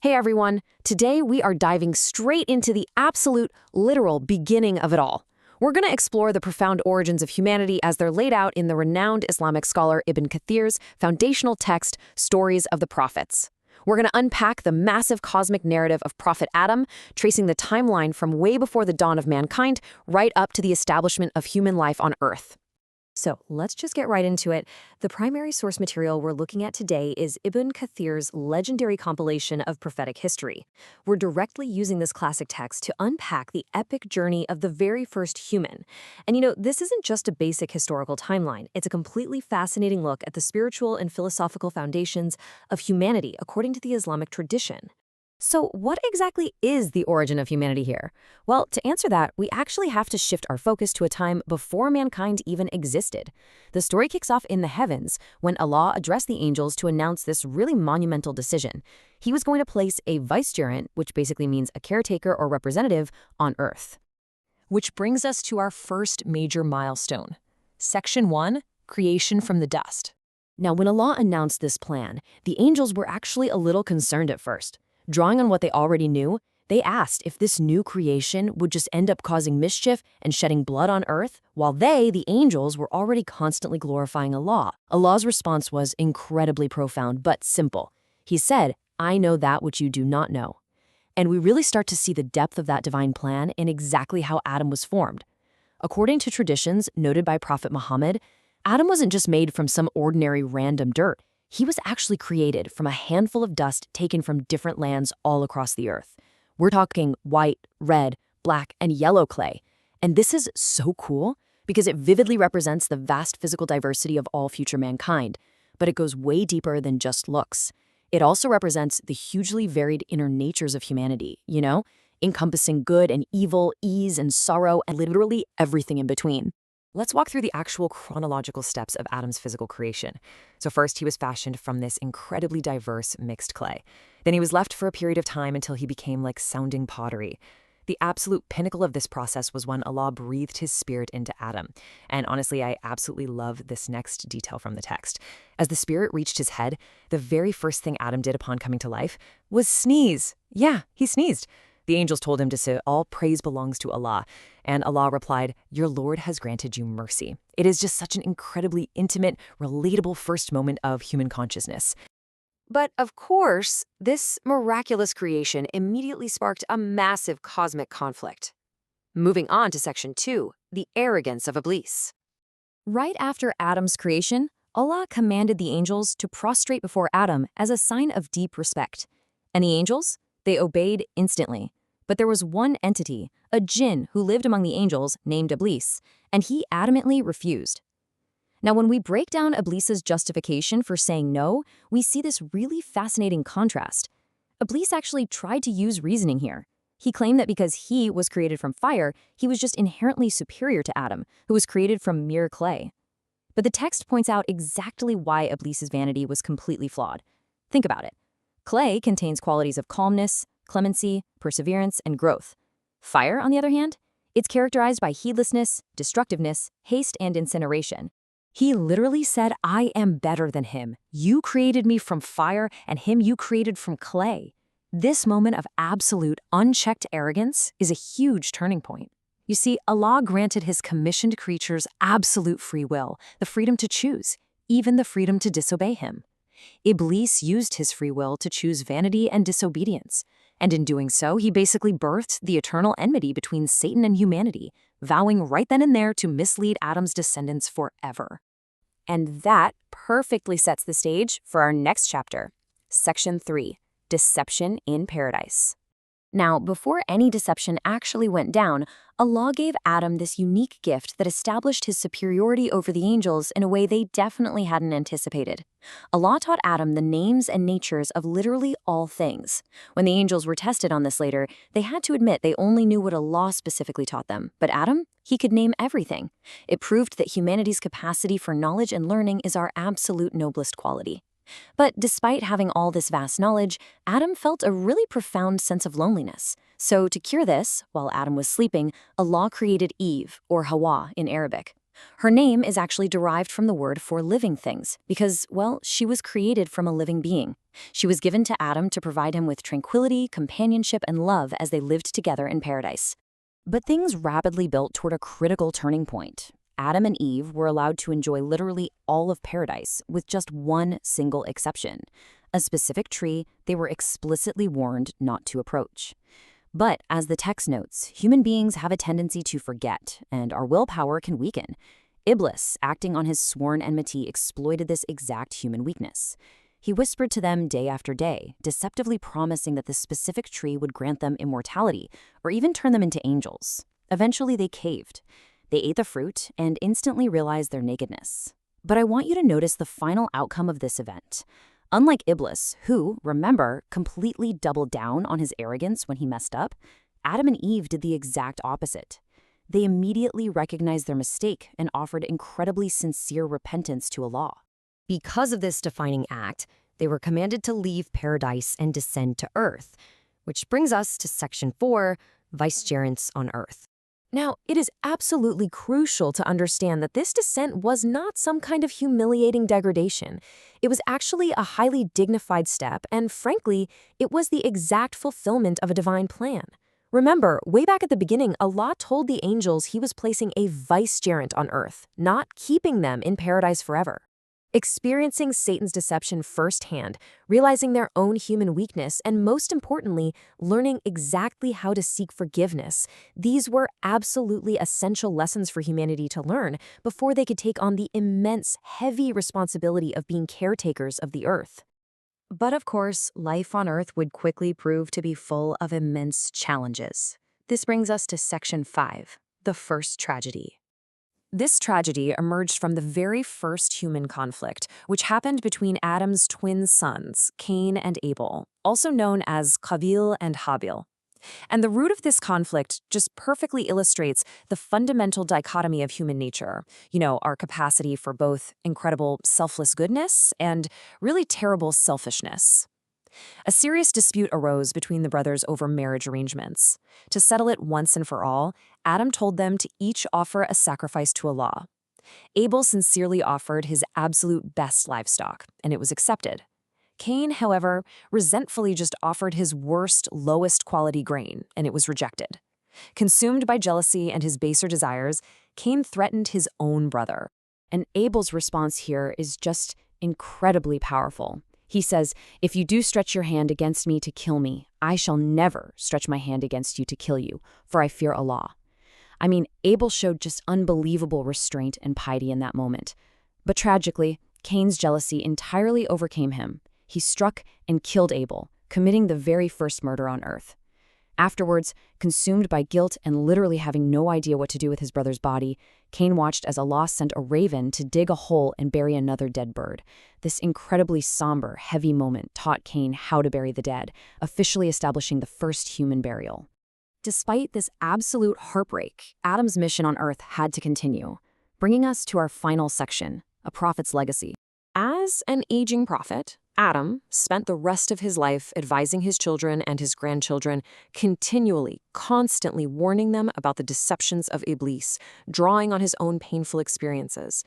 Hey everyone, today we are diving straight into the absolute, literal beginning of it all. We're going to explore the profound origins of humanity as they're laid out in the renowned Islamic scholar Ibn Kathir's foundational text, Stories of the Prophets. We're going to unpack the massive cosmic narrative of Prophet Adam, tracing the timeline from way before the dawn of mankind right up to the establishment of human life on Earth. So let's just get right into it. The primary source material we're looking at today is Ibn Kathir's legendary compilation of prophetic history. We're directly using this classic text to unpack the epic journey of the very first human. And this isn't just a basic historical timeline. It's a completely fascinating look at the spiritual and philosophical foundations of humanity according to the Islamic tradition. So what exactly is the origin of humanity here? Well, to answer that, we actually have to shift our focus to a time before mankind even existed. The story kicks off in the heavens when Allah addressed the angels to announce this really monumental decision. He was going to place a vicegerent, which basically means a caretaker or representative, on Earth. Which brings us to our first major milestone. Section 1, Creation from the Dust. Now, when Allah announced this plan, the angels were actually a little concerned at first. Drawing on what they already knew, they asked if this new creation would just end up causing mischief and shedding blood on Earth, while they, the angels, were already constantly glorifying Allah. Allah's response was incredibly profound, but simple. He said, "I know that which you do not know." And we really start to see the depth of that divine plan in exactly how Adam was formed. According to traditions noted by Prophet Muhammad, Adam wasn't just made from some ordinary random dirt. He was actually created from a handful of dust taken from different lands all across the earth. We're talking white, red, black, and yellow clay. And this is so cool because it vividly represents the vast physical diversity of all future mankind. But it goes way deeper than just looks. It also represents the hugely varied inner natures of humanity, encompassing good and evil, ease and sorrow, and literally everything in between. Let's walk through the actual chronological steps of Adam's physical creation. So first, he was fashioned from this incredibly diverse mixed clay. Then he was left for a period of time until he became like sounding pottery. The absolute pinnacle of this process was when Allah breathed his spirit into Adam. And honestly, I absolutely love this next detail from the text. As the spirit reached his head, the very first thing Adam did upon coming to life was sneeze. Yeah, he sneezed. The angels told him to say, "All praise belongs to Allah." And Allah replied, "Your Lord has granted you mercy." It is just such an incredibly intimate, relatable first moment of human consciousness. But of course, this miraculous creation immediately sparked a massive cosmic conflict. Moving on to Section 2, the arrogance of Iblis. Right after Adam's creation, Allah commanded the angels to prostrate before Adam as a sign of deep respect. And the angels? They obeyed instantly. But there was one entity, a jinn who lived among the angels named Iblis, and he adamantly refused. Now, when we break down Iblis's justification for saying no, we see this really fascinating contrast. Iblis actually tried to use reasoning here. He claimed that because he was created from fire, he was just inherently superior to Adam, who was created from mere clay. But the text points out exactly why Iblis's vanity was completely flawed. Think about it. Clay contains qualities of calmness, clemency, perseverance, and growth. Fire, on the other hand, it's characterized by heedlessness, destructiveness, haste, and incineration. He literally said, "I am better than him. You created me from fire, and him you created from clay." This moment of absolute, unchecked arrogance is a huge turning point. You see, Allah granted his commissioned creatures absolute free will, the freedom to choose, even the freedom to disobey him. Iblis used his free will to choose vanity and disobedience, and in doing so, he basically birthed the eternal enmity between Satan and humanity, vowing right then and there to mislead Adam's descendants forever. And that perfectly sets the stage for our next chapter, Section 3, Deception in Paradise. Now, before any deception actually went down, Allah gave Adam this unique gift that established his superiority over the angels in a way they definitely hadn't anticipated. Allah taught Adam the names and natures of literally all things. When the angels were tested on this later, they had to admit they only knew what Allah specifically taught them. But Adam, he could name everything. It proved that humanity's capacity for knowledge and learning is our absolute noblest quality. But despite having all this vast knowledge, Adam felt a really profound sense of loneliness. So to cure this, while Adam was sleeping, Allah created Eve, or Hawa in Arabic. Her name is actually derived from the word for living things because, well, she was created from a living being. She was given to Adam to provide him with tranquility, companionship, and love as they lived together in paradise. But things rapidly built toward a critical turning point. Adam and Eve were allowed to enjoy literally all of paradise, with just one single exception: a specific tree they were explicitly warned not to approach. But as the text notes, human beings have a tendency to forget, and our willpower can weaken. Iblis, acting on his sworn enmity, exploited this exact human weakness. He whispered to them day after day, deceptively promising that this specific tree would grant them immortality, or even turn them into angels. Eventually they caved. They ate the fruit and instantly realized their nakedness. But I want you to notice the final outcome of this event. Unlike Iblis, who, remember, completely doubled down on his arrogance when he messed up, Adam and Eve did the exact opposite. They immediately recognized their mistake and offered incredibly sincere repentance to Allah. Because of this defining act, they were commanded to leave paradise and descend to earth, which brings us to section 4, vicegerents on earth. Now, it is absolutely crucial to understand that this descent was not some kind of humiliating degradation. It was actually a highly dignified step, and frankly, it was the exact fulfillment of a divine plan. Remember, way back at the beginning, Allah told the angels he was placing a vicegerent on earth, not keeping them in paradise forever. Experiencing Satan's deception firsthand, realizing their own human weakness, and most importantly, learning exactly how to seek forgiveness, these were absolutely essential lessons for humanity to learn before they could take on the immense, heavy responsibility of being caretakers of the earth. But of course, life on earth would quickly prove to be full of immense challenges. This brings us to section 5, the first tragedy. This tragedy emerged from the very first human conflict, which happened between Adam's twin sons, Cain and Abel, also known as Qabil and Habil. And the root of this conflict just perfectly illustrates the fundamental dichotomy of human nature, our capacity for both incredible selfless goodness and really terrible selfishness. A serious dispute arose between the brothers over marriage arrangements. To settle it once and for all, Adam told them to each offer a sacrifice to Allah. Abel sincerely offered his absolute best livestock, and it was accepted. Cain, however, resentfully just offered his worst, lowest quality grain, and it was rejected. Consumed by jealousy and his baser desires, Cain threatened his own brother. And Abel's response here is just incredibly powerful. He says, "If you do stretch your hand against me to kill me, I shall never stretch my hand against you to kill you, for I fear Allah." I mean, Abel showed just unbelievable restraint and piety in that moment. But tragically, Cain's jealousy entirely overcame him. He struck and killed Abel, committing the very first murder on earth. Afterwards, consumed by guilt and literally having no idea what to do with his brother's body, Cain watched as Allah sent a raven to dig a hole and bury another dead bird. This incredibly somber, heavy moment taught Cain how to bury the dead, officially establishing the first human burial. Despite this absolute heartbreak, Adam's mission on earth had to continue, bringing us to our final section, a prophet's legacy. As an aging prophet, Adam spent the rest of his life advising his children and his grandchildren, continually, constantly warning them about the deceptions of Iblis, drawing on his own painful experiences.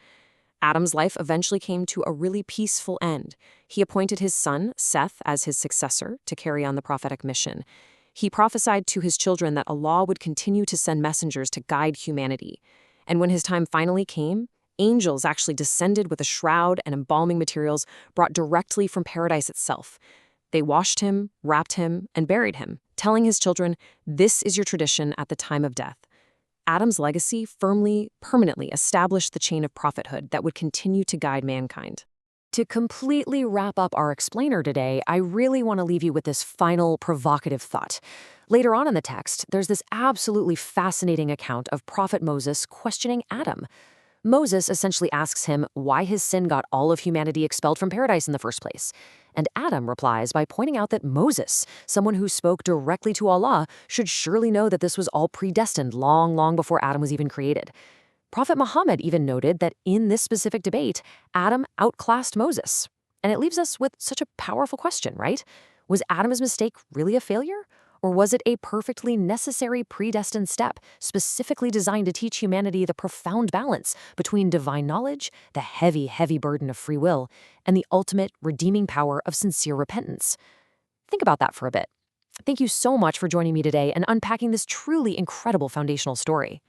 Adam's life eventually came to a really peaceful end. He appointed his son, Seth, as his successor to carry on the prophetic mission. He prophesied to his children that Allah would continue to send messengers to guide humanity. And when his time finally came, angels actually descended with a shroud and embalming materials brought directly from paradise itself. They washed him, wrapped him, and buried him, telling his children, "This is your tradition at the time of death." Adam's legacy firmly, permanently established the chain of prophethood that would continue to guide mankind. To completely wrap up our explainer today, I really want to leave you with this final provocative thought. Later on in the text, there's this absolutely fascinating account of Prophet Moses questioning Adam. Moses essentially asks him why his sin got all of humanity expelled from paradise in the first place. And Adam replies by pointing out that Moses, someone who spoke directly to Allah, should surely know that this was all predestined long, long before Adam was even created. Prophet Muhammad even noted that in this specific debate, Adam outclassed Moses. And it leaves us with such a powerful question, right? Was Adam's mistake really a failure? Or was it a perfectly necessary predestined step, specifically designed to teach humanity the profound balance between divine knowledge, the heavy, heavy burden of free will, and the ultimate redeeming power of sincere repentance? Think about that for a bit. Thank you so much for joining me today and unpacking this truly incredible foundational story.